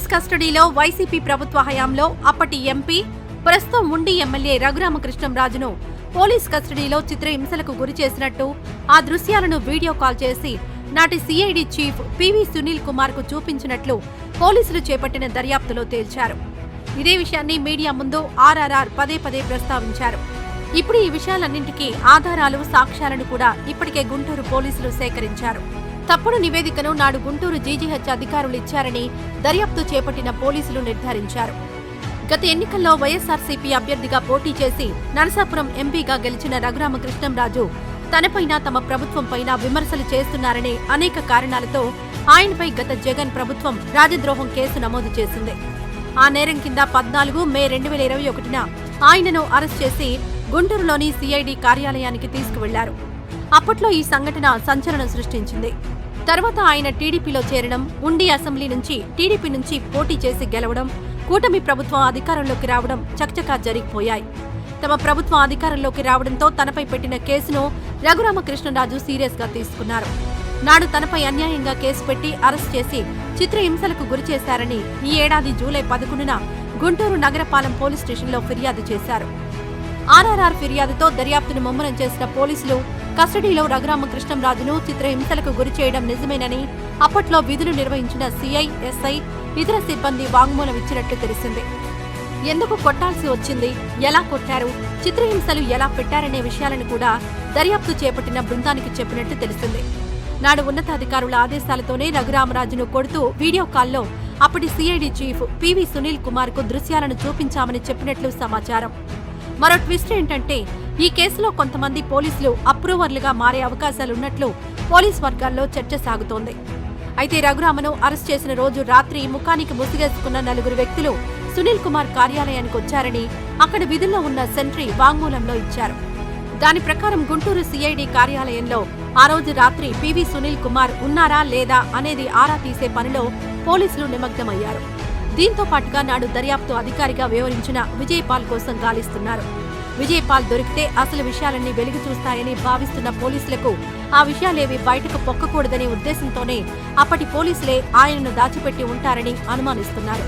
Police కస్టడీలో YCP ప్రభుత్వ హయాంలో అప్పటి ఎంపీ, ప్రస్తుతం ఉండి ఎమ్మెల్యే రఘురామకృష్ణంరాజును పోలీస్ కస్టడీలో చిత్రహింసలకు గురి చేసినట్టు ఆ దృశ్యాలను వీడియో కాల్ చేసి నాటి CID chief PV Sunil Kumar కు చూపించినట్లు పోలీసులు చేపట్టిన దర్యాప్తులో తేల్చారు. ఇదే విషయాన్ని మీడియా ముందు ఆర్ఆర్ఆర్ పదే పదే ప్రస్తావించారు. ఇప్పుడు ఈ విషయాలన్నింటికీ ఆధారాలు, సాక్ష్యాలను కూడా ఇప్పటికే గుంటూరు పోలీసులు సేకరించారు. తప్పుడు నివేదికను నాడు గుంటూరు జీజీహెచ్ అధికారులు ఇచ్చారని దర్యాప్తు చేపట్టిన పోలీసులు నిర్ధారించారు. గత ఎన్నికల్లో వైఎస్ఆర్సీపీ అభ్యర్థిగా పోటీ చేసి నరసాపురం ఎంపీగా గెలిచిన రఘురామకృష్ణంరాజు తనపైన, తమ ప్రభుత్వంపైన విమర్శలు చేస్తున్నారనే అనేక కారణాలతో ఆయనపై గత జగన్ ప్రభుత్వం రాజద్రోహం కేసు నమోదు చేసింది. ఆ నేరం కింద 14 మే 2021న ఆయనను అరెస్ట్ చేసి గుంటూరులోని సిఐడి కార్యాలయానికి తీసుకువెళ్లారు. అప్పట్లో ఈ సంఘటన సంచలనం సృష్టించింది. తర్వాత ఆయన టీడీపీలో చేరడం, ఉండి అసెంబ్లీ నుంచి టీడీపీ నుంచి పోటీ చేసి గెలవడం, కూటమి ప్రభుత్వం అధికారంలోకి రావడం చకచకా జరిగిపోయాయి. తమ ప్రభుత్వం అధికారంలోకి రావడంతో తనపై పెట్టిన కేసును రఘురామకృష్ణంరాజు సీరియస్ గా తీసుకున్నారు. నాడు తనపై అన్యాయంగా కేసు పెట్టి అరెస్ట్ చేసి చిత్రహింసలకు గురిచేశారని ఈ ఏడాది జూలై 11న గుంటూరు నగరపాలెం పోలీస్ స్టేషన్లో ఫిర్యాదు చేశారు. ఆర్ఆర్ఆర్ ఫిర్యాదుతో దర్యాప్తును ముమ్మరం చేసిన పోలీసులు కస్టడీలో రఘురామకృష్ణంరాజును చిత్రహింసలకు గురిచేయడం నిజమేనని అప్పట్లో విధులు నిర్వహించిన సిఐ, ఎస్ఐ, ఇతర సిబ్బంది వాంగ్మూలం ఇచ్చినట్లు తెలిసింది. ఎందుకు కొట్టాల్సి వచ్చింది, ఎలా కొట్టారు, చిత్రహింసలు ఎలా పెట్టారనే విషయాలను కూడా దర్యాప్తు చేపట్టిన బృందానికి చెప్పినట్టు తెలిసింది. నాడు ఉన్నతాధికారుల ఆదేశాలతోనే రఘురామరాజును కొడుతూ వీడియో కాల్లో అప్పటి CID chief PV Sunil Kumar కు దృశ్యాలను చూపించామని చెప్పినట్లు సమాచారం. మరో ట్విస్ట్ ఏంటంటే ఈ కేసులో కొంతమంది పోలీసులు అప్రూవర్లుగా మారే అవకాశాలున్నట్లు పోలీస్ వర్గాల్లో చర్చ సాగుతోంది. అయితే రఘురామను అరెస్ట్ చేసిన రోజు రాత్రి ముఖానికి ముసిగేసుకున్న 4 వ్యక్తులు సునీల్ కుమార్ కార్యాలయానికి వచ్చారని అక్కడ విధుల్లో ఉన్న సెంట్రీ వాంగ్మూలంలో ఇచ్చారు. దాని ప్రకారం గుంటూరు సిఐడి కార్యాలయంలో ఆ రోజు రాత్రి పివి సునీల్ కుమార్ ఉన్నారా లేదా అనేది ఆరా తీసే పనిలో పోలీసులు నిమగ్నమయ్యారు. దీంతో పాటుగా నాడు దర్యాప్తు అధికారిగా వ్యవహరించిన విజయపాల్ కోసం గాలిస్తున్నారు. విజయపాల్ దొరికితే అసలు విషయాలన్నీ వెలుగు చూస్తాయని భావిస్తున్న పోలీసులకు ఆ విషయాలేవి బయటకు పొక్కకూడదనే ఉద్దేశంతోనే అప్పటి పోలీసులే ఆయనను దాచిపెట్టి ఉంటారని అనుమానిస్తున్నారు.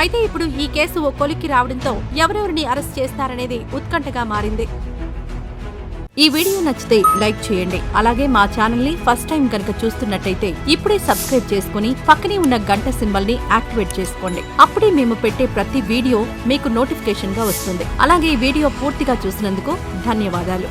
అయితే ఇప్పుడు ఈ కేసు ఓ కొలిక్కి రావడంతో ఎవరెవరిని అరెస్ట్ చేస్తారనేది ఉత్కంఠగా మారింది. ఈ వీడియో నచ్చితే లైక్ చేయండి. అలాగే మా ఛానల్ ని ఫస్ట్ టైం కనుక చూస్తున్నట్టయితే ఇప్పుడే సబ్స్క్రైబ్ చేసుకుని పక్కనే ఉన్న గంట సింబల్ ని యాక్టివేట్ చేసుకోండి. అప్పుడే మేము పెట్టే ప్రతి వీడియో మీకు నోటిఫికేషన్ గా వస్తుంది. అలాగే ఈ వీడియో పూర్తిగా చూసినందుకు ధన్యవాదాలు.